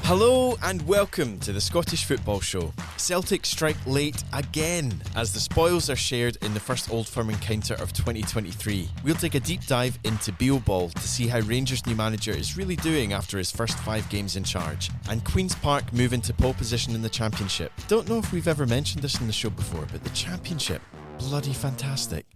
Hello and welcome to the Scottish Football Show. Celtic strike late again as the spoils are shared in the first Old Firm encounter of 2023. We'll take a deep dive into Bealeball to see how Rangers' new manager is really doing after his first 5 games in charge. And Queen's Park move into pole position in the Championship. Don't know if we've ever mentioned this in the show before, but the Championship, bloody fantastic.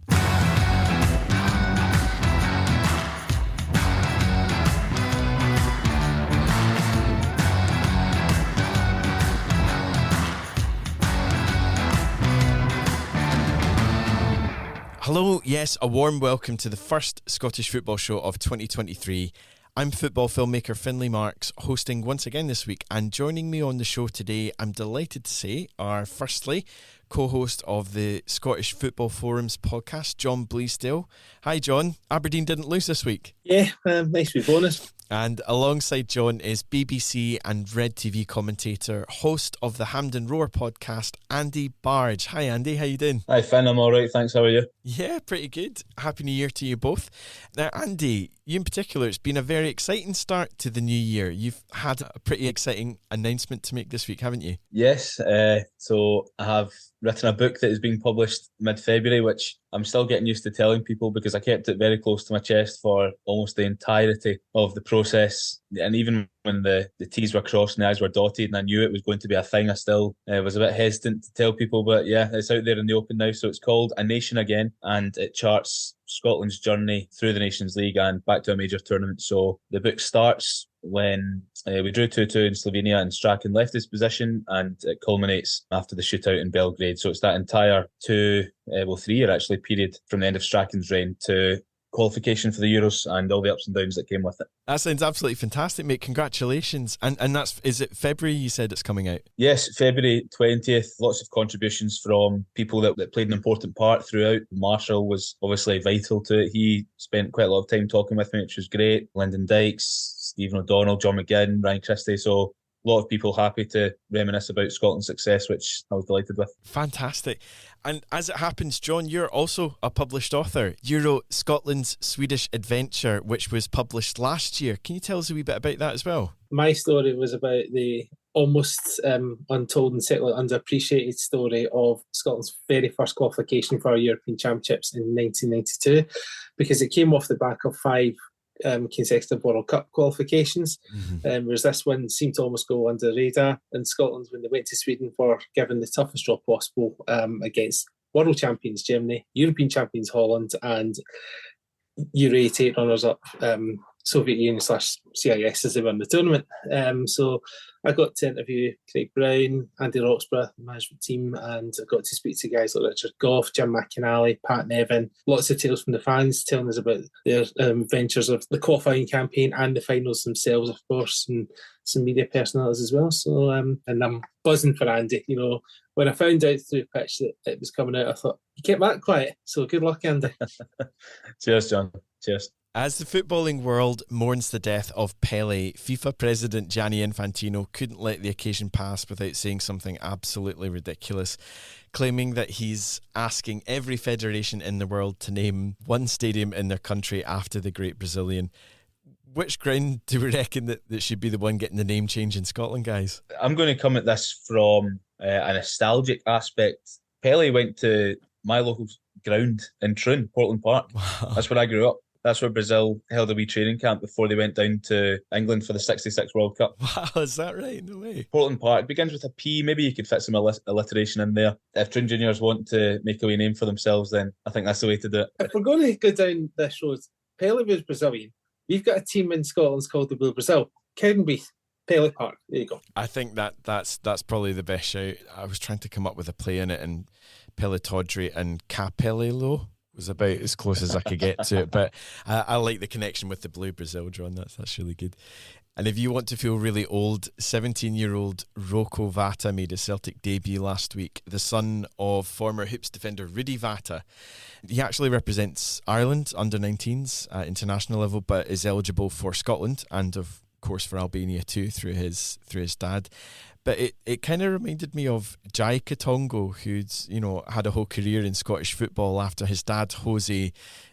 Hello, yes, a warm welcome to the first Scottish Football Show of 2023. I'm football filmmaker Findlay Marks, hosting once again this week, and joining me on the show today, I'm delighted to say, are firstly co-host of the Scottish Football Forums podcast, John Bleasdale. Hi John, Aberdeen didn't lose this week. Yeah, nice wee bonus. And alongside John is BBC and Red TV commentator, host of the Hampden Roar podcast, Andy Bargh. Hi Andy, how you doing? Hi Finn, I'm alright, thanks, how are you? Yeah, pretty good. Happy New Year to you both. Now Andy, you in particular, it's been a very exciting start to the new year. You've had a pretty exciting announcement to make this week, haven't you? Yes, so I have written a book that is being published mid-February, which I'm still getting used to telling people because I kept it very close to my chest for almost the entirety of the process. And even when the T's were crossed and the I's were dotted and I knew it was going to be a thing, I still was a bit hesitant to tell people. But yeah, it's out there in the open now. So it's called A Nation Again, and it charts Scotland's journey through the Nations League and back to a major tournament. So the book starts when we drew 2-2 in Slovenia and Strachan left his position, and it culminates after the shootout in Belgrade. So it's that entire 3-year actually period from the end of Strachan's reign to qualification for the Euros and all the ups and downs that came with it. That sounds absolutely fantastic, mate. Congratulations. And is it February you said it's coming out? Yes, February 20th. Lots of contributions from people that played an important part throughout. Marshall was obviously vital to it. He spent quite a lot of time talking with me, which was great. Lyndon Dykes, Stephen O'Donnell, John McGinn, Ryan Christie. So a lot of people happy to reminisce about Scotland's success, which I was delighted with. Fantastic. And as it happens, John, you're also a published author. You wrote Scotland's Swedish Adventure, which was published last year. Can you tell us a wee bit about that as well? My story was about the almost untold and certainly underappreciated story of Scotland's very first qualification for our European Championships in 1992, because it came off the back of 5 consecutive World Cup qualifications, whereas this one seemed to almost go under the radar. And Scotland, when they went to Sweden, for given the toughest draw possible against world champions Germany, European champions Holland, and Euro 88 runners-up Soviet Union / CIS as they won the tournament. So I got to interview Craig Brown, Andy Roxburgh, the management team, and I got to speak to guys like Richard Gough, Jim McInally, Pat Nevin. Lots of tales from the fans telling us about their ventures of the qualifying campaign and the finals themselves, of course, and some media personalities as well. So, and I'm buzzing for Andy. You know, when I found out through the pitch that it was coming out, I thought, you kept that quiet. So good luck, Andy. Cheers, John. Cheers. As the footballing world mourns the death of Pelé, FIFA President Gianni Infantino couldn't let the occasion pass without saying something absolutely ridiculous, claiming that he's asking every federation in the world to name one stadium in their country after the great Brazilian. Which ground do we reckon that should be the one getting the name change in Scotland, guys? I'm going to come at this from a nostalgic aspect. Pelé went to my local ground in Troon, Portland Park. Wow. That's where I grew up. That's where Brazil held a wee training camp before they went down to England for the 66 World Cup. Wow, is that right? No way. Portland Park begins with a P. Maybe you could fit some alliteration in there. If Troon Juniors want to make a wee name for themselves, then I think that's the way to do it. If we're going to go down this road, Pelé was Brazilian. We've got a team in Scotland called the Blue Brazil. Cowdenbeath, Pelé Park. There you go. I think that's probably the best shout. I was trying to come up with a play in it, and Pelotodri and Capello was about as close as I could get to it, but I like the connection with the Blue Brazil, John. That's really good. And if you want to feel really old, 17-year-old Rocco Vata made his Celtic debut last week, the son of former Hoops defender Rudy Vata. He actually represents Ireland under-19s at international level, but is eligible for Scotland and of course for Albania too through his dad. But it kind of reminded me of Jai Katongo, who's, had a whole career in Scottish football after his dad, Jose,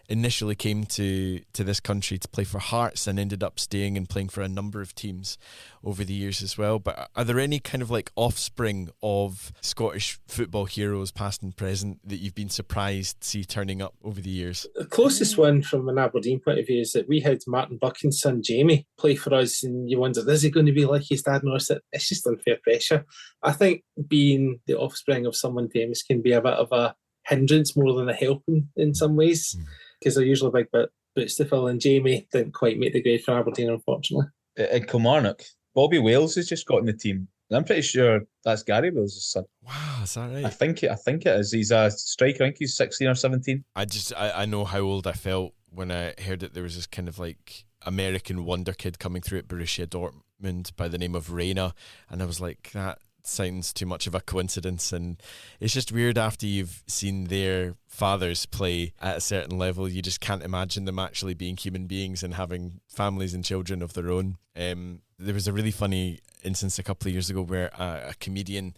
initially came to this country to play for Hearts and ended up staying and playing for a number of teams over the years as well. But are there any kind of like offspring of Scottish football heroes, past and present, that you've been surprised to see turning up over the years? The closest one from an Aberdeen point of view is that we had Martin Buchan's son Jamie play for us, and you wondered, is he going to be like his dad? No, it's just unfair pressure. I think being the offspring of someone famous can be a bit of a hindrance more than a helping in some ways, because they're usually big boots to fill, and Jamie didn't quite make the grade for Aberdeen, unfortunately. In Kilmarnock, Bobby Wales has just got in the team. And I'm pretty sure that's Gary Wales' son. Wow, is that right? I think it is. He's a striker. I think he's 16 or 17. I know how old I felt when I heard that there was this kind of like American wonder kid coming through at Borussia Dortmund by the name of Reina, and I was like, that sounds too much of a coincidence. And it's just weird after you've seen their fathers play at a certain level, you just can't imagine them actually being human beings and having families and children of their own. There was a really funny instance a couple of years ago where a comedian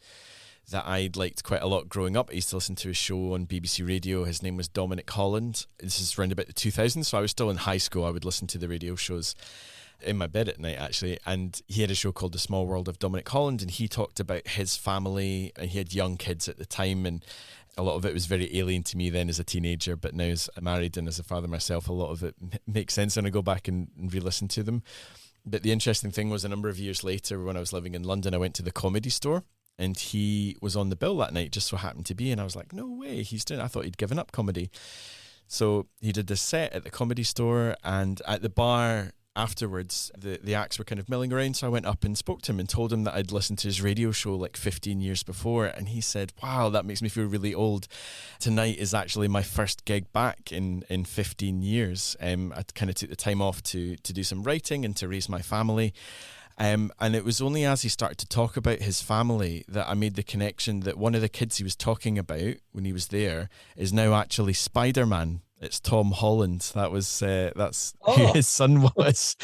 that I'd liked quite a lot growing up, I used to listen to a show on BBC Radio. His name was Dominic Holland. This is around about the 2000s, so I was still in high school. I would listen to the radio shows in my bed at night, actually, and he had a show called The Small World of Dominic Holland, and he talked about his family, and he had young kids at the time, and a lot of it was very alien to me then as a teenager, but now as married and as a father myself, a lot of it makes sense when I go back and re-listen to them. But the interesting thing was, a number of years later, when I was living in London, I went to the Comedy Store, and he was on the bill that night, just so happened to be, and I was like, no way, he's doing. I thought he'd given up comedy. So he did this set at the Comedy Store, and at the bar afterwards, the acts were kind of milling around, so I went up and spoke to him and told him that I'd listened to his radio show like 15 years before, and he said, wow, that makes me feel really old. Tonight is actually my first gig back in 15 years. I kind of took the time off to do some writing and to raise my family. And it was only as he started to talk about his family that I made the connection that one of the kids he was talking about when he was there is now actually Spider-Man. It's Tom Holland. That's who his son was,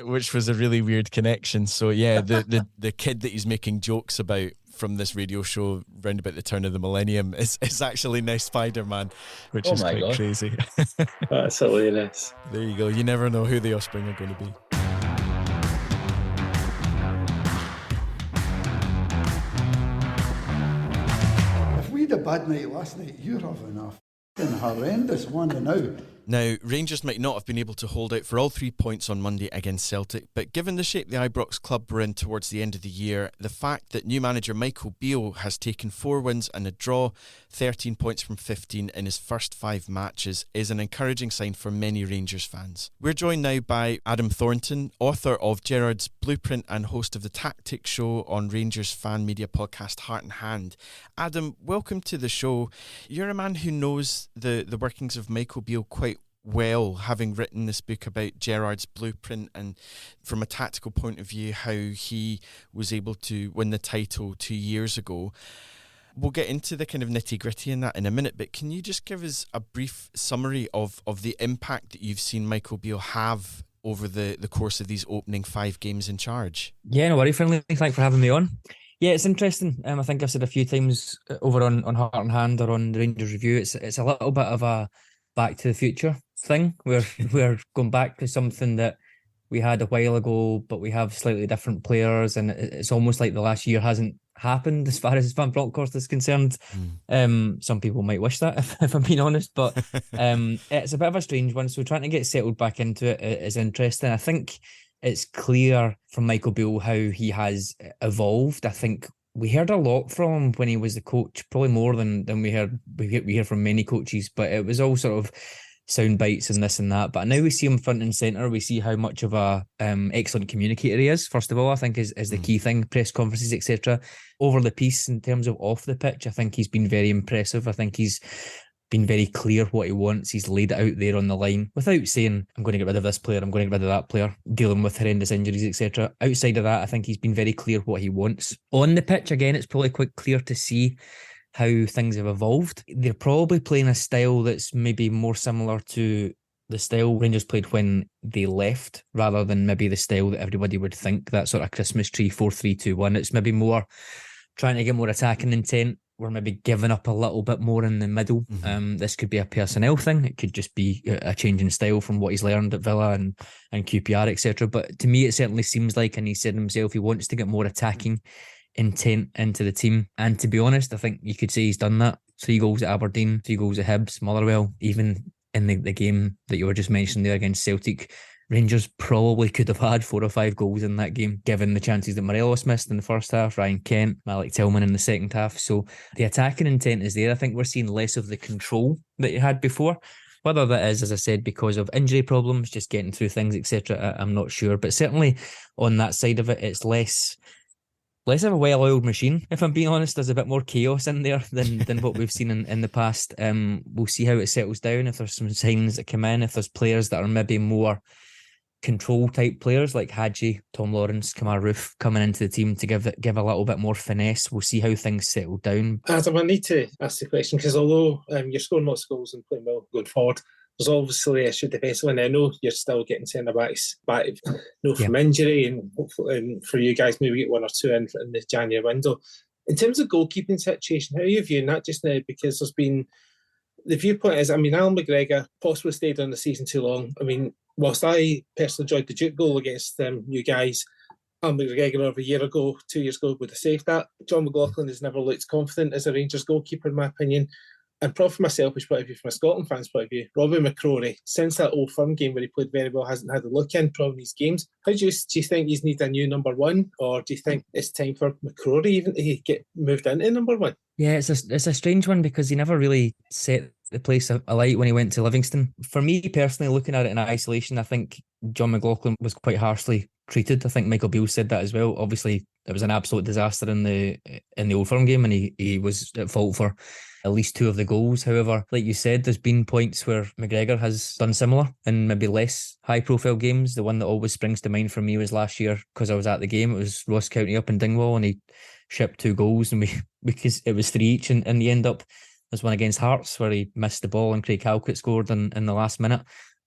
which was a really weird connection. So yeah, the kid that he's making jokes about from this radio show round about the turn of the millennium is actually now Spider-Man, which is quite crazy. That's hilarious. There you go. You never know who the offspring are going to be. If we had a bad night last night, you're having a horrendous one now. Now, Rangers might not have been able to hold out for all 3 points on Monday against Celtic, but given the shape the Ibrox club were in towards the end of the year, the fact that new manager Michael Beale has taken 4 wins and a draw, 13 points from 15 in his first 5 matches, is an encouraging sign for many Rangers fans. We're joined now by Adam Thornton, author of Gerrard's Blueprint and host of the Tactics Show on Rangers fan media podcast Heart and Hand. Adam, welcome to the show. You're a man who knows the workings of Michael Beale quite well, having written this book about Gerrard's blueprint and from a tactical point of view how he was able to win the title 2 years ago. We'll get into the kind of nitty-gritty in that in a minute, but can you just give us a brief summary of the impact that you've seen Michael Beale have over the course of these opening 5 games in charge? Yeah, no worry, Findlay. Thanks for having me on. Yeah, it's interesting. I think I've said a few times over on Heart and Hand or on the Rangers Review, it's a little bit of a back to the future thing. We're going back to something that we had a while ago, but we have slightly different players, and it's almost like the last year hasn't happened as far as Van Bronckhorst is concerned. Some people might wish that, if I'm being honest, but it's a bit of a strange one. So trying to get settled back into it is interesting. I think it's clear from Michael Beale how he has evolved. I think we heard a lot from him when he was the coach, probably more than we hear from many coaches, but it was all sort of sound bites and this and that. But now we see him front and centre. We see how much of a excellent communicator he is. First of all, I think is the key thing. Press conferences, etc. Over the piece, in terms of off the pitch, I think he's been very impressive. I think he's been very clear what he wants. He's laid it out there on the line without saying, I'm going to get rid of this player, I'm going to get rid of that player, dealing with horrendous injuries, etc. Outside of that, I think he's been very clear what he wants. On the pitch, again, it's probably quite clear to see how things have evolved. They're probably playing a style that's maybe more similar to the style Rangers played when they left, rather than maybe the style that everybody would think, that sort of Christmas tree 4-3-2-1. It's maybe more trying to get more attacking intent. We're maybe giving up a little bit more in the middle. This could be a personnel thing. It could just be a change in style from what he's learned at Villa and QPR, etc. But to me, it certainly seems like, and he said himself, he wants to get more attacking intent into the team. And to be honest, I think you could say he's done that. 3 goals at Aberdeen, 3 goals at Hibs, Motherwell, even in the game that you were just mentioning there against Celtic. Rangers probably could have had 4 or 5 goals in that game, given the chances that Morelos missed in the first half, Ryan Kent, Malik Tillman in the second half. So the attacking intent is there. I think we're seeing less of the control that you had before. Whether that is, as I said, because of injury problems, just getting through things, etc., I'm not sure. But certainly on that side of it, it's less of a well-oiled machine, if I'm being honest. There's a bit more chaos in there than what we've seen in the past. We'll see how it settles down, if there's some signings that come in, if there's players that are maybe more control type players like Hadji, Tom Lawrence, Kamar Roof coming into the team to give a little bit more finesse. We'll see how things settle down. Adam, I need to ask the question, because although you're scoring lots of goals and playing well going forward, there's obviously issue defensively, and I know you're still getting centre backs back from injury, and hopefully for you guys maybe get 1 or 2 in the January window. In terms of goalkeeping situation, how are you viewing that just now? Because there's been, the viewpoint is, Alan McGregor possibly stayed on the season too long. Whilst I personally enjoyed the Duke goal against you guys, Alan McGregor over a year ago, 2 years ago, would have saved that. John McLaughlin has never looked confident as a Rangers goalkeeper, in my opinion. And probably from a selfish point of view, from a Scotland fan's point of view, Robbie McCrory, since that Old Firm game where he played very well, hasn't had a look in probably these games. Do you think you need a new number 1, or do you think it's time for McCrory even to get moved into number 1? Yeah, it's a strange one, because he never really set the place alight when he went to Livingston. For me personally, looking at it in isolation, I think John McLaughlin was quite harshly treated. I think Michael Beale said that as well. Obviously, it was an absolute disaster in the Old Firm game, and he was at fault for at least 2 of the goals. However, like you said, there's been points where McGregor has done similar in maybe less high-profile games. The one that always springs to mind for me was last year, because I was at the game. It was Ross County up in Dingwall, and he shipped 2 goals, and because it was 3 each in the end up. There's one against Hearts where he missed the ball and Craig Halkett scored in the last minute.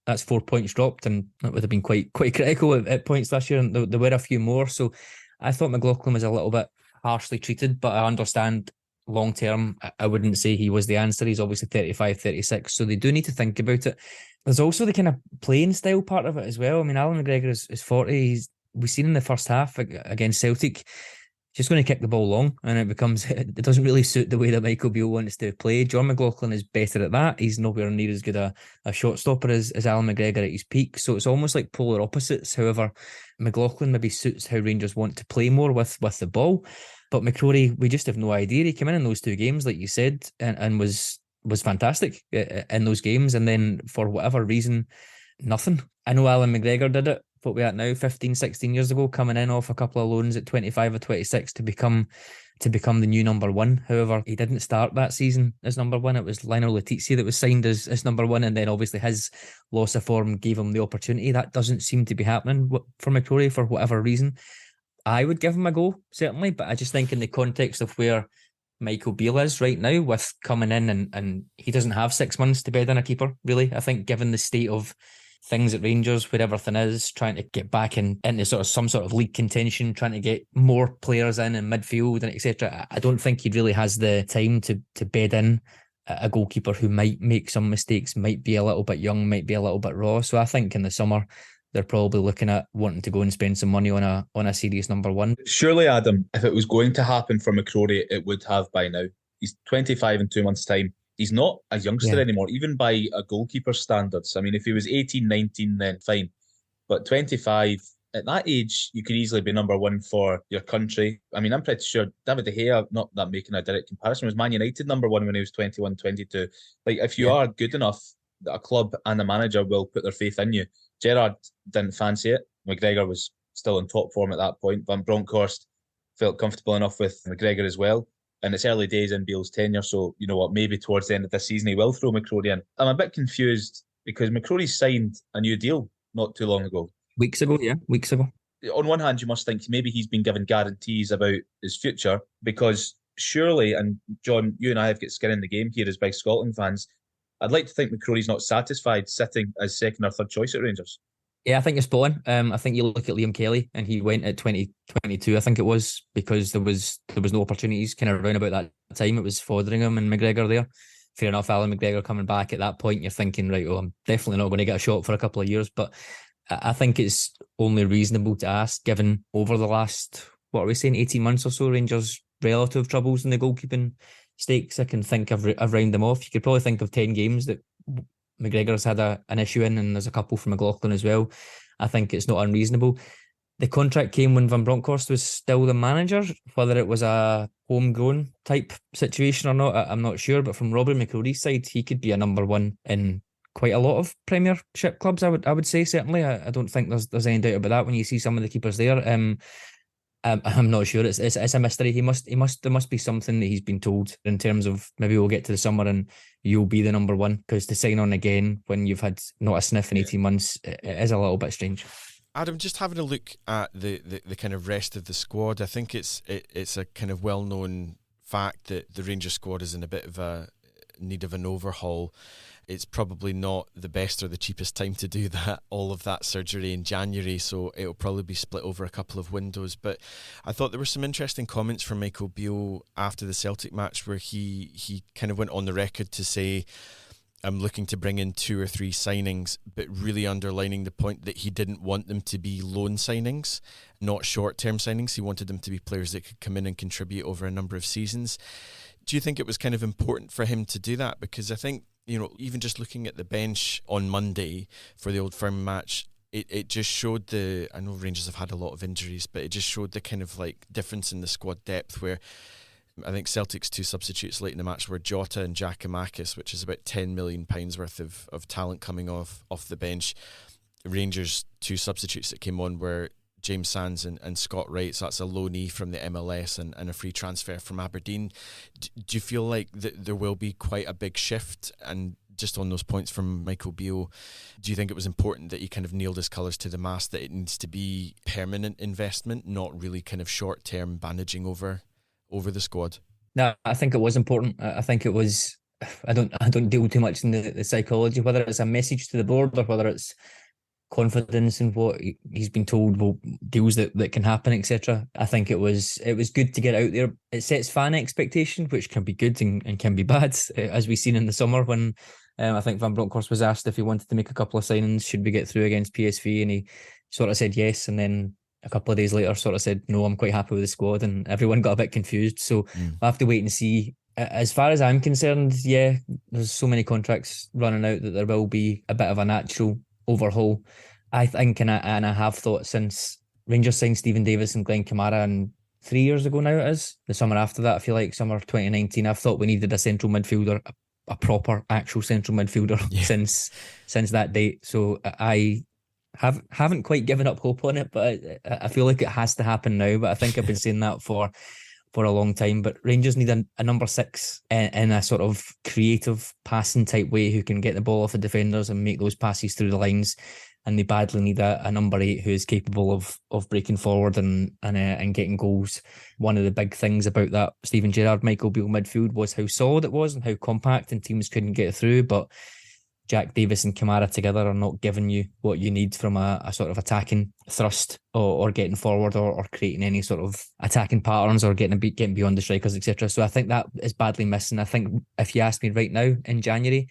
That's 4 points dropped, and that would have been quite critical at points last year, and there were a few more. So I thought McLaughlin was a little bit harshly treated, but I understand long term, I wouldn't say he was the answer. He's obviously 35, 36, so they do need to think about it. There's also the kind of playing style part of it as well. Alan McGregor is 40. We've seen in the first half against Celtic, just going to kick the ball long, and it doesn't really suit the way that Michael Beale wants to play. John McLaughlin is better at that. He's nowhere near as good a shot stopper as Alan McGregor at his peak, so it's almost like polar opposites. However, McLaughlin maybe suits how Rangers want to play more with the ball, but McCrory, we just have no idea. He came in those 2 games, like you said, and was fantastic in those games, and then for whatever reason, nothing. I know Alan McGregor did it, what we at now, 15, 16 years ago, coming in off a couple of loans at 25 or 26 to become the new number 1. However, he didn't start that season as number 1. It was Lionel Letizia that was signed as number 1, and then obviously his loss of form gave him the opportunity. That doesn't seem to be happening for McCrory for whatever reason. I would give him a go, certainly, but I just think in the context of where Michael Beale is right now, with coming in and he doesn't have 6 months to bed in a keeper, really. I think given the state of things at Rangers, where everything is, trying to get back into some sort of league contention, trying to get more players in midfield and etc. I don't think he really has the time to bed in a goalkeeper who might make some mistakes, might be a little bit young, might be a little bit raw. So I think in the summer they're probably looking at wanting to go and spend some money on a serious number 1. Surely, Adam, if it was going to happen for McCrory, it would have by now. He's 25 in 2 months' time. He's not a youngster anymore, even by a goalkeeper's standards. If he was 18, 19, then fine. But 25, at that age, you could easily be number 1 for your country. I'm pretty sure David De Gea, not that making a direct comparison, was Man United number 1 when he was 21, 22. If you are good enough, a club and a manager will put their faith in you. Gerrard didn't fancy it. McGregor was still in top form at that point. Van Bronckhorst felt comfortable enough with McGregor as well. And it's early days in Beale's tenure, so you know what, maybe towards the end of this season he will throw McCrory in. I'm a bit confused because McCrory signed a new deal not too long ago. Weeks ago. On one hand, you must think maybe he's been given guarantees about his future, because surely, and John, you and I have got skin in the game here as big Scotland fans, I'd like to think McCrory's not satisfied sitting as second or third choice at Rangers. Yeah, I think you're spot on. I think you look at Liam Kelly, and he went at 2022, I think it was, because there was no opportunities kind of around about that time. It was Fotheringham and McGregor there. Fair enough, Alan McGregor coming back at that point, you're thinking, right, well, I'm definitely not going to get a shot for a couple of years. But I think it's only reasonable to ask, given over the last, what are we saying, 18 months or so, Rangers' relative troubles in the goalkeeping stakes. I can think I've rounded them off. You could probably think of 10 games that McGregor's had an issue in, and there's a couple from McLaughlin as well. I think it's not unreasonable. The contract came when Van Bronckhorst was still the manager. Whether it was a homegrown type situation or not, I'm not sure. But from Robin McCrory's side, he could be a number one in quite a lot of Premiership clubs. I would say, certainly. I don't think there's any doubt about that when you see some of the keepers there. I'm not sure. It's a mystery. There must be something that he's been told in terms of, maybe we'll get to the summer and you'll be the number one, because to sign on again when you've had not a sniff in 18 months, it is a little bit strange. Adam, just having a look at the kind of rest of the squad, I think it's a kind of well-known fact that the Rangers squad is in a bit of a need of an overhaul. It's probably not the best or the cheapest time to do that, all of that surgery in January, so it'll probably be split over a couple of windows. But I thought there were some interesting comments from Michael Beale after the Celtic match, where he kind of went on the record to say, I'm looking to bring in 2 or 3 signings, but really underlining the point that he didn't want them to be loan signings, not short-term signings. He wanted them to be players that could come in and contribute over a number of seasons. Do you think it was kind of important for him to do that? Because I think, even just looking at the bench on Monday for the Old Firm match, it just showed I know Rangers have had a lot of injuries, but it just showed the kind of like difference in the squad depth, where I think Celtic's 2 substitutes late in the match were Jota and Giakoumakis, which is about £10 million worth of talent coming off the bench. Rangers' 2 substitutes that came on were James Sands and Scott Wright, so that's a loanee from the MLS and a free transfer from Aberdeen. Do you feel like there will be quite a big shift? And just on those points from Michael Beale, do you think it was important that he kind of nailed his colours to the mast, that it needs to be permanent investment, not really kind of short-term bandaging over the squad? No, I think it was important. I think it was, I don't deal too much in the psychology, whether it's a message to the board or whether it's confidence in what he's been told, well, deals that can happen, etc. I think it was good to get out there. It sets fan expectation, which can be good and can be bad, as we've seen in the summer when I think Van Bronckhorst was asked if he wanted to make a couple of signings, should we get through against PSV, and he sort of said yes, and then a couple of days later sort of said no, I'm quite happy with the squad, and everyone got a bit confused. So I have to wait and see. As far as I'm concerned, yeah, there's so many contracts running out that there will be a bit of a natural overhaul. I think, and I have thought since Rangers signed Stephen Davis and Glenn Kamara, and 3 years ago now it is, the summer after that, I feel like summer 2019, I've thought we needed a central midfielder, a proper actual central midfielder since that date. So I haven't quite given up hope on it, but I feel like it has to happen now. But I think I've been saying that for a long time. But Rangers need a number 6 in a sort of creative passing type way, who can get the ball off the defenders and make those passes through the lines. And they badly need a number 8 who is capable of breaking forward and getting goals. One of the big things about that Steven Gerrard, Michael Beale midfield was how solid it was and how compact, and teams couldn't get through. But Jack Davis and Kamara together are not giving you what you need from a sort of attacking thrust or getting forward or creating any sort of attacking patterns or getting beyond the strikers, etc. So I think that is badly missing. I think if you ask me right now in January,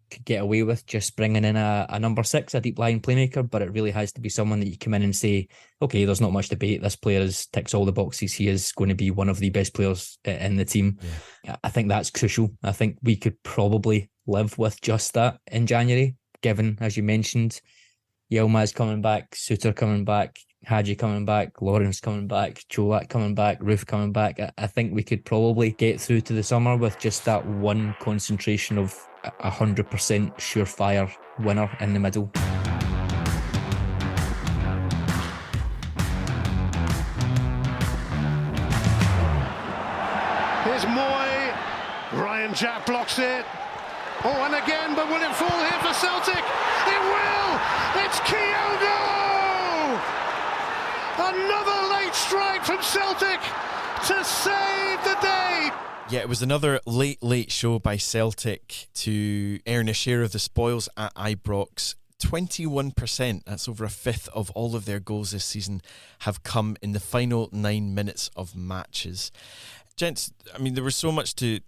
could get away with just bringing in a number 6, a deep line playmaker, but it really has to be someone that you come in and say, okay, there's not much debate, this player ticks all the boxes, he is going to be one of the best players in the team. Yeah. I think that's crucial. I think we could probably live with just that in January, given, as you mentioned, Yilmaz coming back, Suter coming back, Hadji coming back, Lawrence coming back, Cholak coming back, Roof coming back. I think we could probably get through to the summer with just that one concentration of 100% surefire winner in the middle. Here's Moy. Ryan Jack blocks it. Oh, and again, but will it fall here for Celtic? It will! It's Kyogo! Another late strike from Celtic to save the day. Yeah, it was another late show by Celtic to earn a share of the spoils at Ibrox. 21%, that's over a fifth of all of their goals this season, have come in the final 9 minutes of matches. Gents, I mean, there was so much to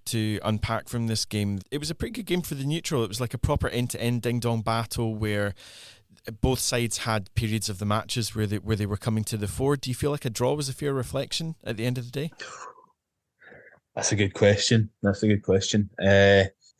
unpack from this game. It was a pretty good game for the neutral. It was like a proper end-to-end ding-dong battle where both sides had periods of the matches where they were coming to the fore. Do you feel like a draw was a fair reflection at the end of the day? That's a good question.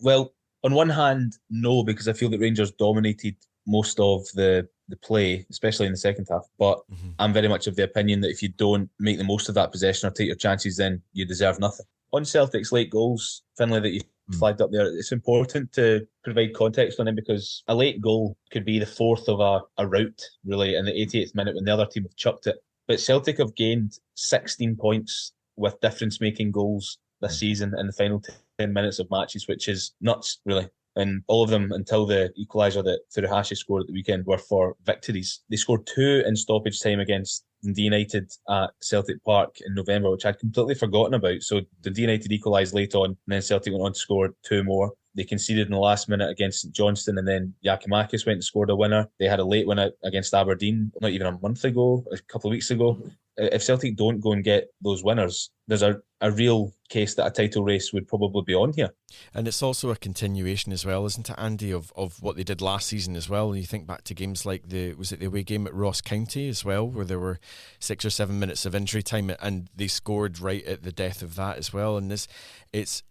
Well, on one hand, no, because I feel that Rangers dominated most of the play, especially in the second half. But I'm very much of the opinion that if you don't make the most of that possession or take your chances, then you deserve nothing. On Celtic's late goals, Findlay, that you flagged up there, it's important to provide context on them because a late goal could be the fourth of a rout, really, in the 88th minute when the other team have chucked it. But Celtic have gained 16 points with difference-making goals this season in the final 10 minutes of matches, which is nuts, really. And all of them, until the equaliser that Furuhashi scored at the weekend, were for victories. They scored 2 in stoppage time against Dundee United at Celtic Park in November, which I'd completely forgotten about. So Dundee United equalised late on, and then Celtic went on to score 2 more. They conceded in the last minute against St Johnstone, and then Giakoumakis went and scored a winner. They had a late winner against Aberdeen, not even a month ago, a couple of weeks ago. If Celtic don't go and get those winners, there's a real case that a title race would probably be on here. And it's also a continuation as well, isn't it, Andy, of what they did last season as well. And you think back to games like the away game at Ross County as well, where there were 6 or 7 minutes of injury time and they scored right at the death of that as well. And it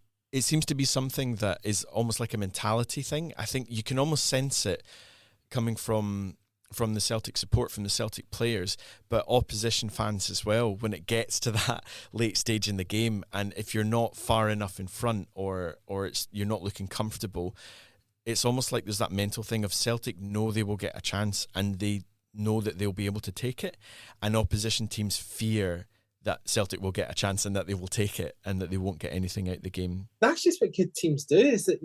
seems to be something that is almost like a mentality thing. I think you can almost sense it coming from the Celtic support, from the Celtic players, but opposition fans as well when it gets to that late stage in the game. And if you're not far enough in front or you're not looking comfortable, it's almost like there's that mental thing of Celtic know they will get a chance and they know that they'll be able to take it, and opposition teams fear that Celtic will get a chance and that they will take it and that they won't get anything out of the game. That's just what good teams do. Is that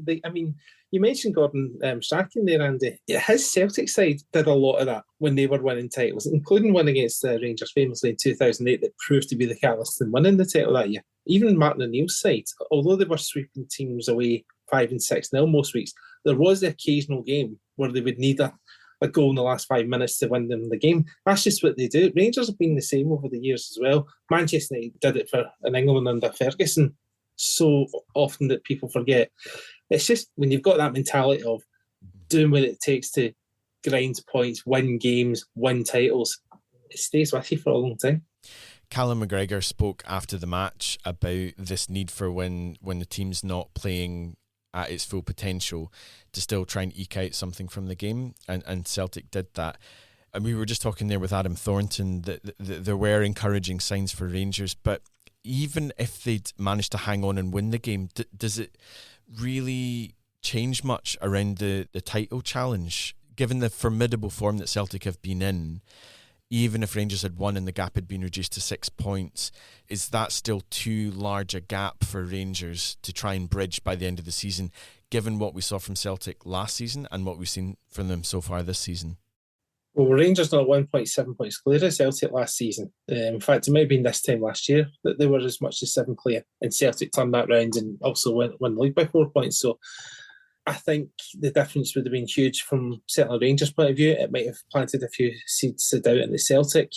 you mentioned Gordon Strachan there, Andy. His Celtic side did a lot of that when they were winning titles, including one against the Rangers famously in 2008 that proved to be the catalyst in winning the title that year. Even Martin O'Neill's side, although they were sweeping teams away 5 and 6-0 most weeks, there was the occasional game where they would need a goal in the last 5 minutes to win them the game. That's just what they do. Rangers have been the same over the years as well. Manchester United did it in England under Ferguson so often that people forget. It's just when you've got that mentality of doing what it takes to grind points, win games, win titles, it stays with you for a long time. Callum McGregor spoke after the match about this need for when the team's not playing at its full potential to still try and eke out something from the game, and Celtic did that. And we were just talking there with Adam Thornton that there were encouraging signs for Rangers, but even if they'd managed to hang on and win the game, does it really change much around the title challenge, given the formidable form that Celtic have been in? Even if Rangers had won and the gap had been reduced to 6 points, is that still too large a gap for Rangers to try and bridge by the end of the season, given what we saw from Celtic last season and what we've seen from them so far this season? Well, Rangers are 1.7 points clear of Celtic last season. In fact, it might have been this time last year that they were as much as 7 clear, and Celtic turned that round and also won the league by 4 points. So I think the difference would have been huge from certainly Rangers' point of view. It might have planted a few seeds of doubt in the Celtic,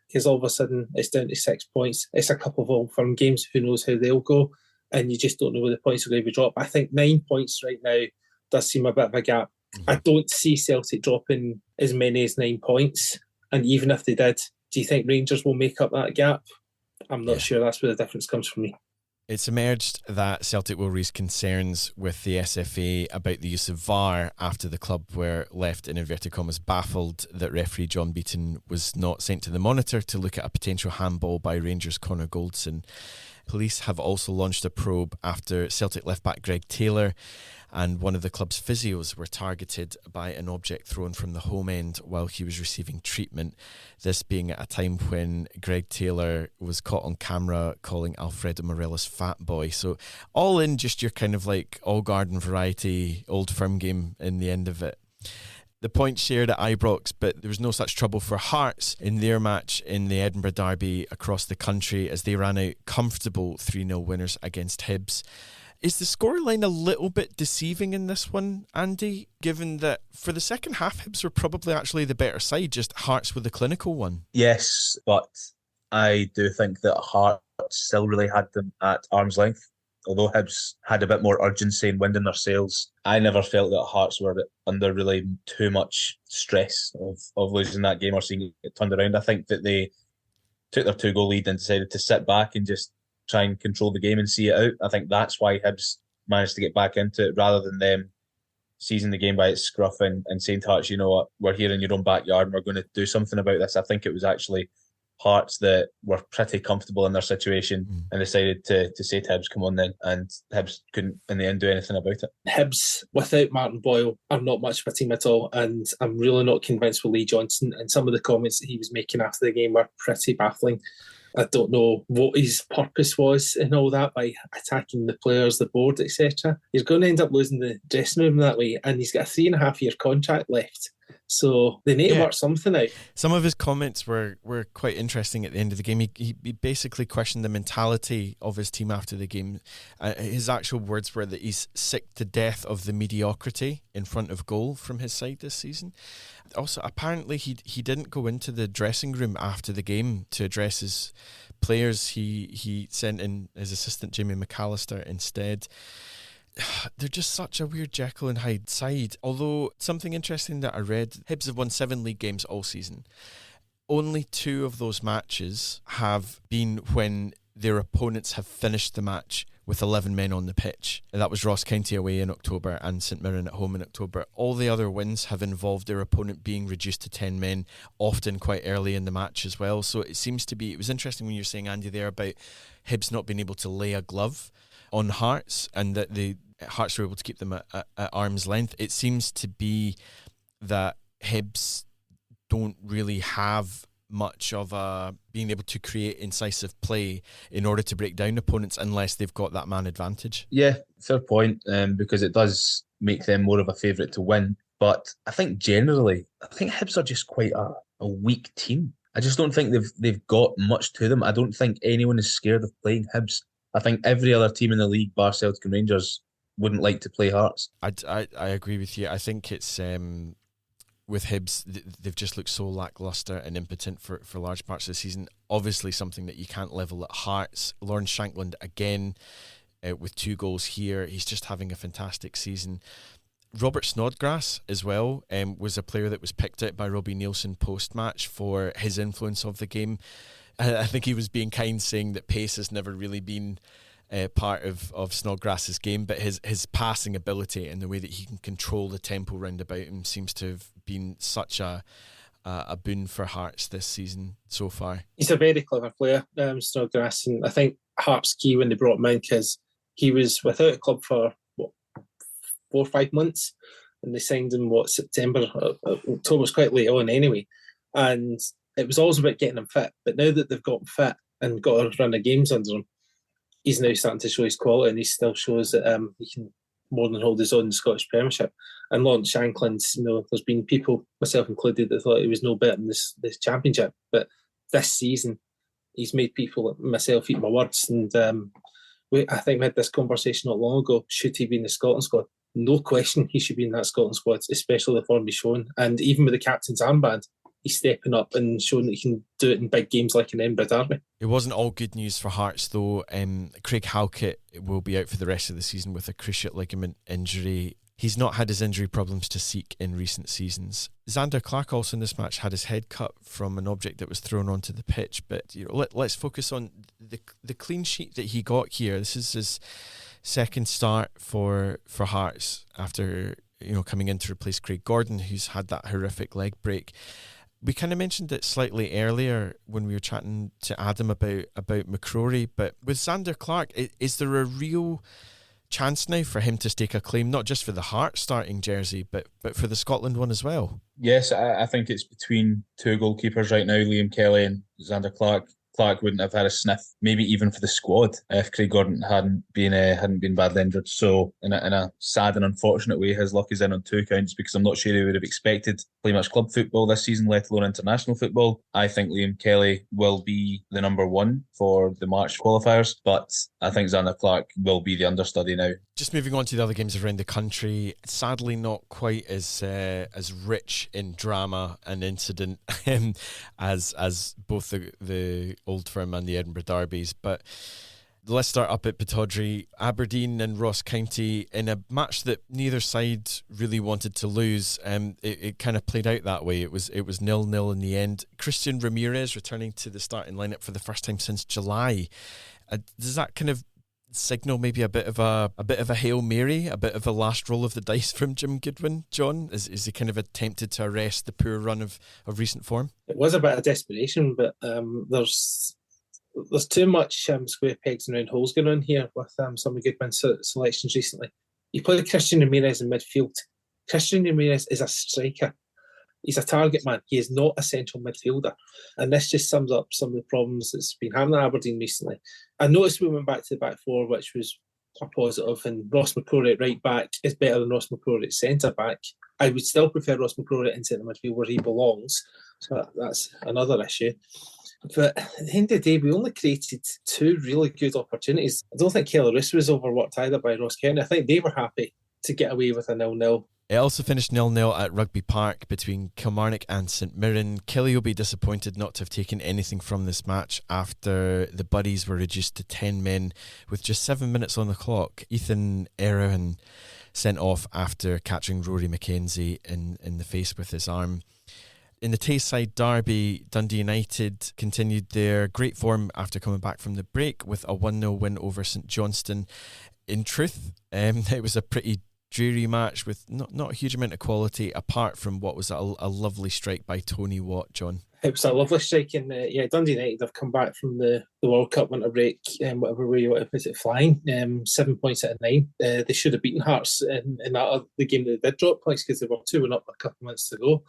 because all of a sudden it's down to 6 points. It's a couple of Old Firm games. Who knows how they'll go? And you just don't know where the points are going to be dropped. I think 9 points right now does seem a bit of a gap. I don't see Celtic dropping as many as 9 points. And even if they did, do you think Rangers will make up that gap? I'm not sure. That's where the difference comes from me. It's emerged that Celtic will raise concerns with the SFA about the use of VAR after the club were left, in inverted commas, baffled that referee John Beaton was not sent to the monitor to look at a potential handball by Rangers' Connor Goldson. Police have also launched a probe after Celtic left-back Greg Taylor and one of the club's physios were targeted by an object thrown from the home end while he was receiving treatment. This being at a time when Greg Taylor was caught on camera calling Alfredo Morelos fat boy. So all in just your kind of like all garden variety Old Firm game in the end of it. the points shared at Ibrox, but there was no such trouble for Hearts in their match in the Edinburgh Derby across the country as they ran out comfortable 3-0 winners against Hibs. Is the scoreline a little bit deceiving in this one, Andy, given that for the second half, Hibs were probably actually the better side, just Hearts with the clinical one? Yes, but I do think that Hearts still really had them at arm's length. Although Hibs had a bit more urgency and wind in their sails, I never felt that Hearts were under really too much stress of losing that game or seeing it turned around. I think that they took their 2-goal lead and decided to sit back and just try and control the game and see it out. I think that's why Hibs managed to get back into it rather than them seizing the game by its scruff and saying to Hearts, you know what, we're here in your own backyard and we're going to do something about this. I think it was actually Hearts that were pretty comfortable in their situation and decided to say to Hibs, come on then, and Hibs couldn't in the end do anything about it. Hibs without Martin Boyle are not much of a team at all, and I'm really not convinced with Lee Johnson, and some of the comments that he was making after the game were pretty baffling. I don't know what his purpose was in all that by attacking the players, the board, etc. He's going to end up losing the dressing room that way, and he's got a 3.5-year contract left. So they need to work something out. Some of his comments were quite interesting at the end of the game. He basically questioned the mentality of his team after the game. His actual words were that he's sick to death of the mediocrity in front of goal from his side this season. Also, apparently he didn't go into the dressing room after the game to address his players. He sent in his assistant Jamie McAllister instead. They're just such a weird Jekyll and Hyde side. Although, something interesting that I read, Hibs have won 7 league games all season. Only 2 of those matches have been when their opponents have finished the match with 11 men on the pitch. And that was Ross County away in October and St Mirren at home in October. All the other wins have involved their opponent being reduced to 10 men, often quite early in the match as well. So it seems to be, it was interesting when you were saying, Andy, there about Hibs not being able to lay a glove on Hearts and that the Hearts were able to keep them at arm's length. It seems to be that Hibs don't really have much of a being able to create incisive play in order to break down opponents unless they've got that man advantage. Yeah, fair point, because it does make them more of a favourite to win. But I think generally, Hibs are just quite a weak team. I just don't think they've got much to them. I don't think anyone is scared of playing Hibs. I think every other team in the league, bar Celtic and Rangers, wouldn't like to play Hearts. I agree with you. I think it's with Hibs, they've just looked so lacklustre and impotent for large parts of the season. Obviously something that you can't level at Hearts. Lawrence Shankland again with 2 goals here. He's just having a fantastic season. Robert Snodgrass as well was a player that was picked out by Robbie Nielsen post-match for his influence of the game. I think he was being kind, saying that pace has never really been part of Snodgrass's game, but his passing ability and the way that he can control the tempo round about him seems to have been such a boon for Hearts this season so far. He's a very clever player, Snodgrass, and I think Hearts' key when they brought him in, because he was without a club for 4 or 5 months, and they signed him September, October's quite late on anyway, and it was always about getting him fit. But now that they've got him fit and got a run of games under him, he's now starting to show his quality, and he still shows that he can more than hold his own in the Scottish Premiership. And Lawrence Shankland, there's been people, myself included, that thought he was no better in this Championship. But this season, he's made people like myself eat my words. And I think we had this conversation not long ago. Should he be in the Scotland squad? No question he should be in that Scotland squad, especially the form he's shown. And even with the captain's armband, he's stepping up and showing that he can do it in big games like in Edinburgh Derby. It wasn't all good news for Hearts though. Craig Halkett will be out for the rest of the season with a cruciate ligament injury. He's not had his injury problems to seek in recent seasons. Xander Clark also in this match had his head cut from an object that was thrown onto the pitch. But let's focus on the clean sheet that he got here. This is his second start for Hearts after coming in to replace Craig Gordon, who's had that horrific leg break. We kind of mentioned it slightly earlier when we were chatting to Adam about McCrory, but with Xander Clark, is there a real chance now for him to stake a claim, not just for the Hearts starting jersey, but for the Scotland one as well? Yes, I think it's between 2 goalkeepers right now, Liam Kelly and Xander Clark. Clark wouldn't have had a sniff, maybe even for the squad, if Craig Gordon hadn't been badly injured. So in a sad and unfortunate way, his luck is in on 2 counts, because I'm not sure he would have expected to play much club football this season, let alone international football. I think Liam Kelly will be the number 1 for the March qualifiers, but I think Xander Clark will be the understudy now. Just moving on to the other games around the country, sadly not quite as rich in drama and incident as both the Old Firm and the Edinburgh derbies. But let's start up at Pittodrie. Aberdeen and Ross County in a match that neither side really wanted to lose. It kind of played out that way. It was 0-0 in the end. Christian Ramirez returning to the starting lineup for the first time since July. Does that kind of signal maybe a bit of a Hail Mary, a bit of a last roll of the dice from Jim Goodwin, John? Is he kind of attempted to arrest the poor run of recent form? It was a bit of desperation, but there's too much square pegs and round holes going on here with some of Goodwin's selections recently. You play Christian Ramirez in midfield. Christian Ramirez is a striker. He's a target man. He is not a central midfielder. And this just sums up some of the problems that's been happening at Aberdeen recently. I noticed we went back to the back four, which was a positive, and Ross McCrory at right back is better than Ross McCrory at centre back. I would still prefer Ross McCrory in centre midfield where he belongs. So that's another issue. But at the end of the day, we only created 2 really good opportunities. I don't think Kelly Roos was overworked either by Ross County. I think they were happy to get away with a 0-0. It also finished 0-0 at Rugby Park between Kilmarnock and St Mirren. Kelly will be disappointed not to have taken anything from this match after the Buddies were reduced to 10 men with just 7 minutes on the clock. Ethan Errohan sent off after catching Rory McKenzie in the face with his arm. In the Tayside derby, Dundee United continued their great form after coming back from the break with a 1-0 win over St Johnstone. In truth, it was a pretty dreary match with not a huge amount of quality, apart from what was a lovely strike by Tony Watt, John. It was a lovely strike, and Dundee United have come back from the World Cup winter break, whatever way you want to put it, flying. 7 points out of 9. They should have beaten Hearts in the game that they did drop points, because they were 2-1 up a couple of minutes to go.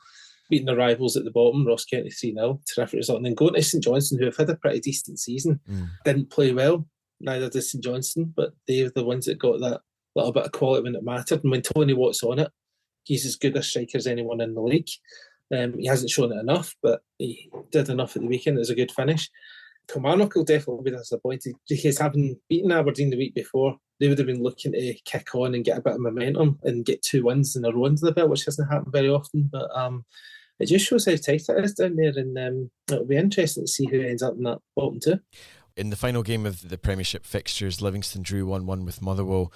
Beating the rivals at the bottom, Ross County 3-0, terrific result. And then going to St Johnstone, who have had a pretty decent season, didn't play well, neither did St Johnstone, but they're the ones that got that little bit of quality when it mattered. And when Tony Watt's on it, he's as good a striker as anyone in the league. He hasn't shown it enough, but he did enough at the weekend. It was a good finish. Kilmarnock will definitely be disappointed, because having beaten Aberdeen the week before, they would have been looking to kick on and get a bit of momentum and get 2 wins in a row under the belt, which hasn't happened very often. But it just shows how tight it is down there, and it'll be interesting to see who ends up in that bottom 2. In the final game of the Premiership fixtures, Livingston drew 1-1 with Motherwell.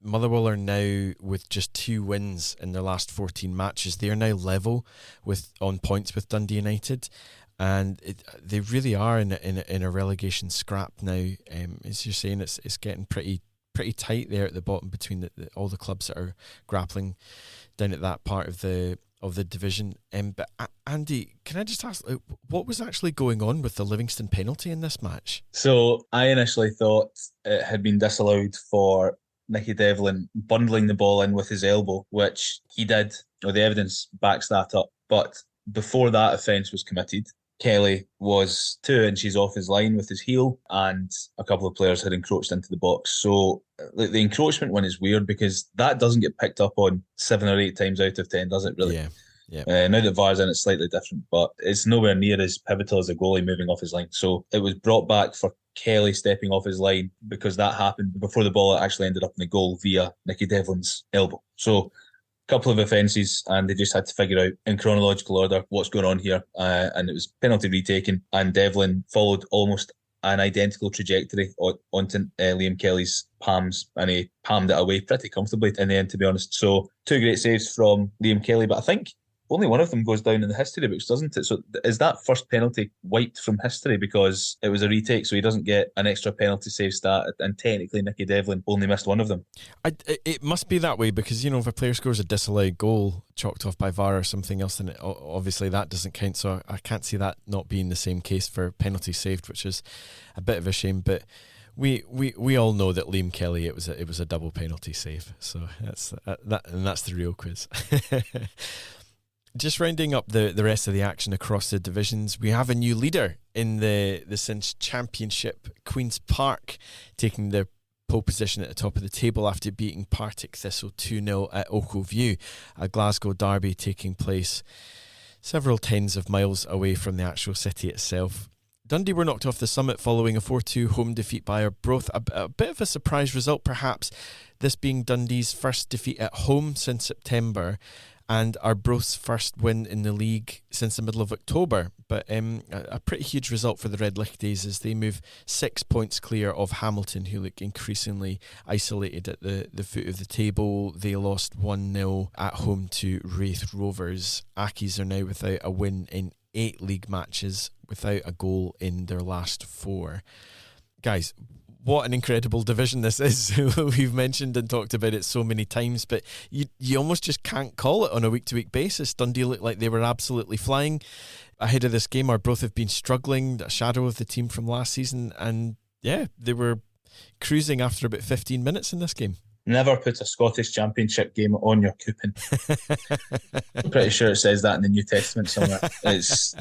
Motherwell are now, with just 2 wins in their last 14 matches, they are now level on points with Dundee United, and they really are in a relegation scrap now. As you're saying, it's getting pretty tight there at the bottom between all the clubs that are grappling down at that part of the division. But Andy, can I just ask, what was actually going on with the Livingston penalty in this match? So I initially thought it had been disallowed for Nicky Devlin bundling the ball in with his elbow, which he did, or the evidence backs that up. But before that offence was committed, Kelly was 2 inches off his line with his heel, and a couple of players had encroached into the box. So the encroachment one is weird, because that doesn't get picked up on 7 or 8 times out of 10, does it really? Yeah. Now that VAR's in, it's slightly different, but it's nowhere near as pivotal as a goalie moving off his line. So it was brought back for Kelly stepping off his line, because that happened before the ball actually ended up in the goal via Nicky Devlin's elbow. So a couple of offences, and they just had to figure out in chronological order what's going on here, and it was penalty retaken, and Devlin followed almost an identical trajectory onto Liam Kelly's palms, and he palmed it away pretty comfortably in the end, to be honest. So 2 great saves from Liam Kelly, but I think only one of them goes down in the history books, doesn't it? So is that first penalty wiped from history because it was a retake, so he doesn't get an extra penalty save stat, and technically Nicky Devlin only missed one of them? It must be that way, because, if a player scores a disallowed goal chalked off by VAR or something else, then obviously that doesn't count. So I can't see that not being the same case for penalty saved, which is a bit of a shame. But we all know that Liam Kelly, it was a double penalty save. So that's the real quiz. Just rounding up the rest of the action across the divisions, we have a new leader in the Cinch Championship, Queen's Park, taking the pole position at the top of the table after beating Partick Thistle 2-0 at Ochil View, a Glasgow derby taking place several tens of miles away from the actual city itself. Dundee were knocked off the summit following a 4-2 home defeat by Arbroath. A bit of a surprise result, perhaps, this being Dundee's first defeat at home since September and Arbroath's first win in the league since the middle of October. But a pretty huge result for the Red Lichties as they move 6 points clear of Hamilton, who look increasingly isolated at the foot of the table. They lost 1-0 at home to Wraith Rovers. Accies are now without a win in 8 league matches, without a goal in their last 4. Guys, what an incredible division this is. We've mentioned and talked about it so many times, but you almost just can't call it on a week-to-week basis. Dundee looked like they were absolutely flying. Ahead of this game, Arbroath have been struggling, a shadow of the team from last season, and yeah, they were cruising after about 15 minutes in this game. Never put a Scottish Championship game on your coupon. I'm pretty sure it says that in the New Testament somewhere. It's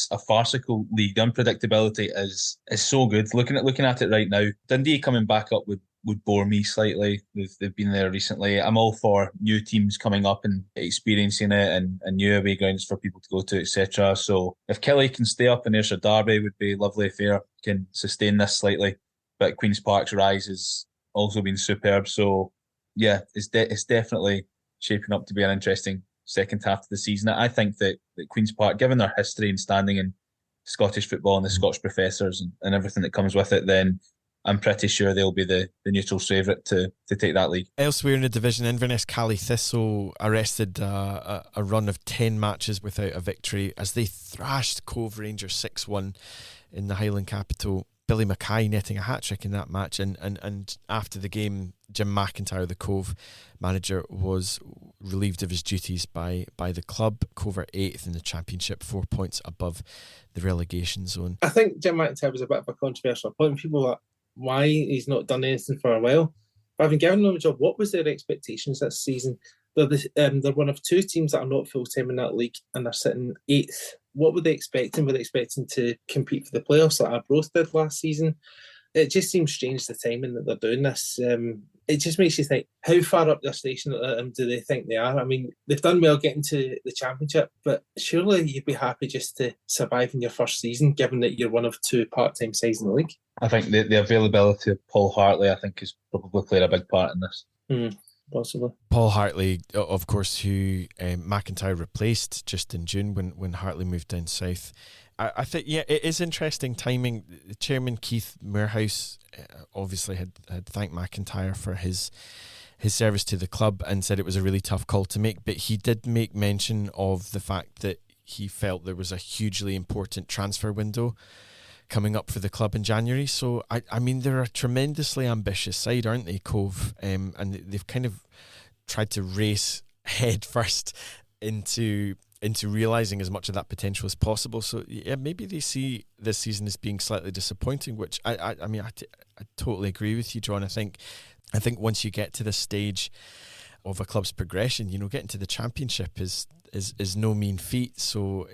a farcical league. The unpredictability is so good. Looking at it right now, Dundee coming back up would bore me slightly. They've been there recently. I'm all for new teams coming up and experiencing it and new away grounds for people to go to, etc. So if Kelly can stay up in Ayrshire Derby, would be lovely if Ayr can sustain this slightly. But Queen's Park's rise is also been superb. So yeah, it's definitely shaping up to be an interesting second half of the season. I think that Queen's Park, given their history and standing in Scottish football and the Scotch professors and everything that comes with it, then I'm pretty sure they'll be the neutrals' favourite to take that league. Elsewhere in the division, Inverness Cally Thistle arrested a run of 10 matches without a victory as they thrashed Cove Rangers 6-1 in the Highland capital. Billy Mackay netting a hat-trick in that match, and after the game, Jim McIntyre, the Cove manager, was relieved of his duties by the club. Cove are 8th in the Championship, 4 points above the relegation zone. I think Jim McIntyre was a bit of a controversial point. People were like, why he's not done anything for a while. But having given them a job, what was their expectations this season? They're one of 2 teams that are not full-time in that league, and they're sitting 8th. What were they expecting? Were they expecting to compete for the playoffs like Arbroath did last season? It just seems strange, the timing that they're doing this. It just makes you think, how far up their station do they think they are? I mean, they've done well getting to the Championship, but surely you'd be happy just to survive in your first season, given that you're one of 2 part-time sides in the league. I think the availability of Paul Hartley, I think, has probably played a big part in this. Possibly. Paul Hartley, of course, who McIntyre replaced just in June when Hartley moved down south. I think, yeah, it is interesting timing. Chairman Keith Moorhouse obviously had thanked McIntyre for his service to the club and said it was a really tough call to make, but he did make mention of the fact that he felt there was a hugely important transfer window coming up for the club in January. So I mean, they're a tremendously ambitious side, aren't they, Cove? And they've kind of tried to race head first into realising as much of that potential as possible. So yeah, maybe they see this season as being slightly disappointing, which I totally agree with you, John. I think once you get to this stage of a club's progression, getting to the Championship is no mean feat. So,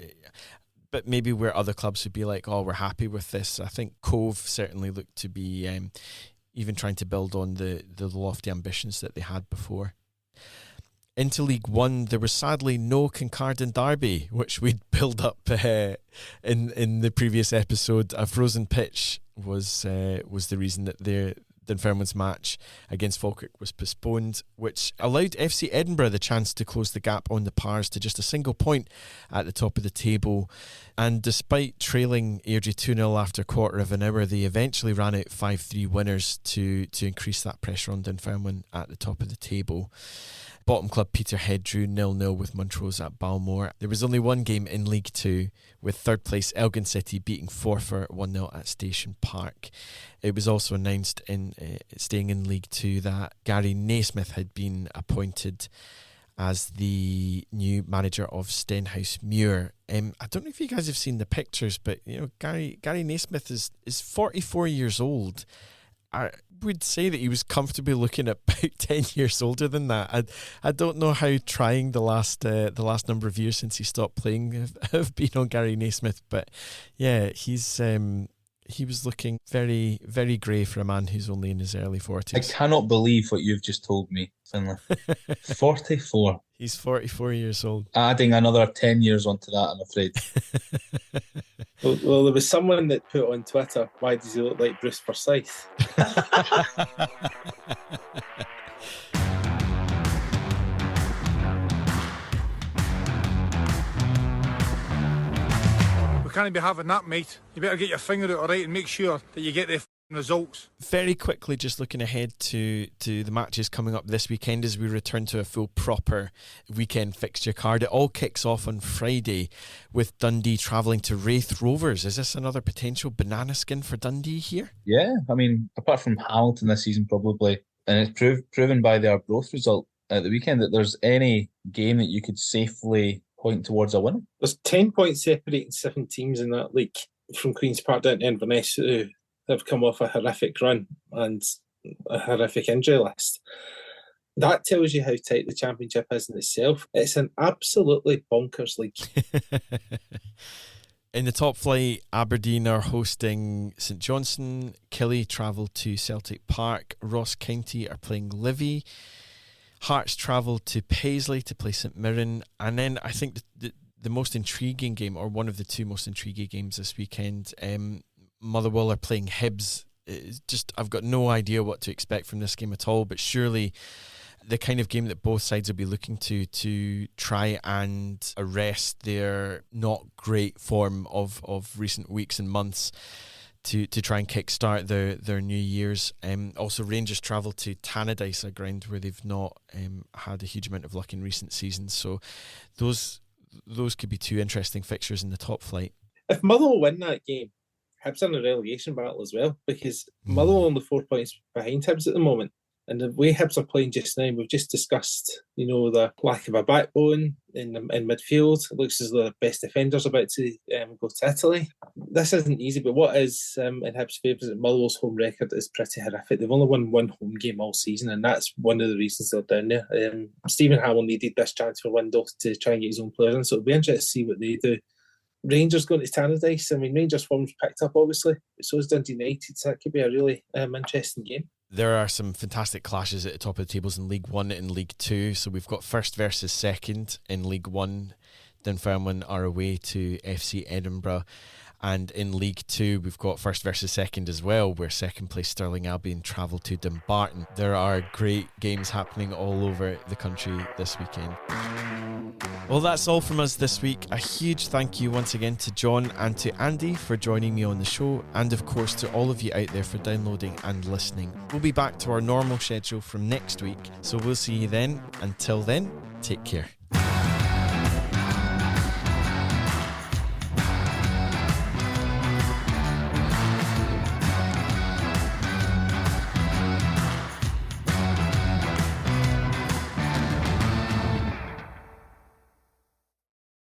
but maybe where other clubs would be like, oh, we're happy with this. I think Cove certainly looked to be even trying to build on the lofty ambitions that they had before. Into League One, there was sadly no Kincardine derby, which we'd build up in the previous episode. A frozen pitch was the reason that the Dunfermline's match against Falkirk was postponed, which allowed FC Edinburgh the chance to close the gap on the Pars to just a single point at the top of the table. And despite trailing Airdrie 2-0 after a quarter of an hour, they eventually ran out 5-3 winners to increase that pressure on Dunfermline at the top of the table. Bottom club Peterhead drew 0-0 with Montrose at Balmore. There was only one game in League Two, with third place Elgin City beating Forfar 1-0 at Station Park. It was also announced in staying in League Two that Gary Naismith had been appointed as the new manager of Stenhouse Muir. I don't know if you guys have seen the pictures, but Gary Naismith is 44 years old. would say that he was comfortably looking at about 10 years older than that. I don't know how trying the last number of years since he stopped playing have been on Gary Naismith, but yeah, he was looking very, very grey for a man who's only in his early 40s. I cannot believe what you've just told me, Findlay. 44. He's 44 years old. Adding another 10 years onto that, I'm afraid. Well, there was someone that put on Twitter, why does he look like Bruce Forsyth? We can't be having that, mate. You better get your finger out all right and make sure that you get the results. Very quickly, just looking ahead to the matches coming up this weekend as we return to a full proper weekend fixture card. It all kicks off on Friday with Dundee travelling to Raith Rovers. Is this another potential banana skin for Dundee here? Yeah, I mean, apart from Hamilton this season probably, and it's proven by their Arbroath result at the weekend that there's any game that you could safely point towards a win. There's 10 points separating 7 teams in that league from Queen's Park down to Inverness who have come off a horrific run and a horrific injury list. That tells you how tight the Championship is in itself. It's an absolutely bonkers league. In the top flight, Aberdeen are hosting St Johnstone. Killie travel to Celtic Park. Ross County are playing Livy. Hearts travel to Paisley to play St Mirren. And then I think the most intriguing game, or one of the two most intriguing games this weekend, Motherwell are playing Hibs. I've got no idea what to expect from this game at all, but surely the kind of game that both sides will be looking to try and arrest their not great form of recent weeks and months to try and kickstart their new years. Also, Rangers travel to Tannadice, a ground where they've not had a huge amount of luck in recent seasons. So those could be two interesting fixtures in the top flight. If Motherwell win that game, Hibs are in a relegation battle as well, because Motherwell are only 4 points behind Hibs at the moment. And the way Hibs are playing just now, we've just discussed, the lack of a backbone in midfield. It looks as though the best defender's about to go to Italy. This isn't easy, but what is in Hibs' favour is that Motherwell's home record is pretty horrific. They've only won one home game all season, and that's one of the reasons they're down there. Stephen Hamill needed this transfer window to try and get his own players in, so it'll be interesting to see what they do. Rangers going to Tannadice. I mean, Rangers' form's picked up, obviously, but so is Dundee United, so that could be a really interesting game. There are some fantastic clashes at the top of the tables in League 1 and League 2. So we've got first versus second in League 1. Dunfermline are away to FC Edinburgh. And in League 2, we've got first versus second as well, where second place Stirling Albion travel to Dumbarton. There are great games happening all over the country this weekend. Well, that's all from us this week. A huge thank you once again to John and to Andy for joining me on the show, and of course to all of you out there for downloading and listening. We'll be back to our normal schedule from next week, so we'll see you then. Until then, take care.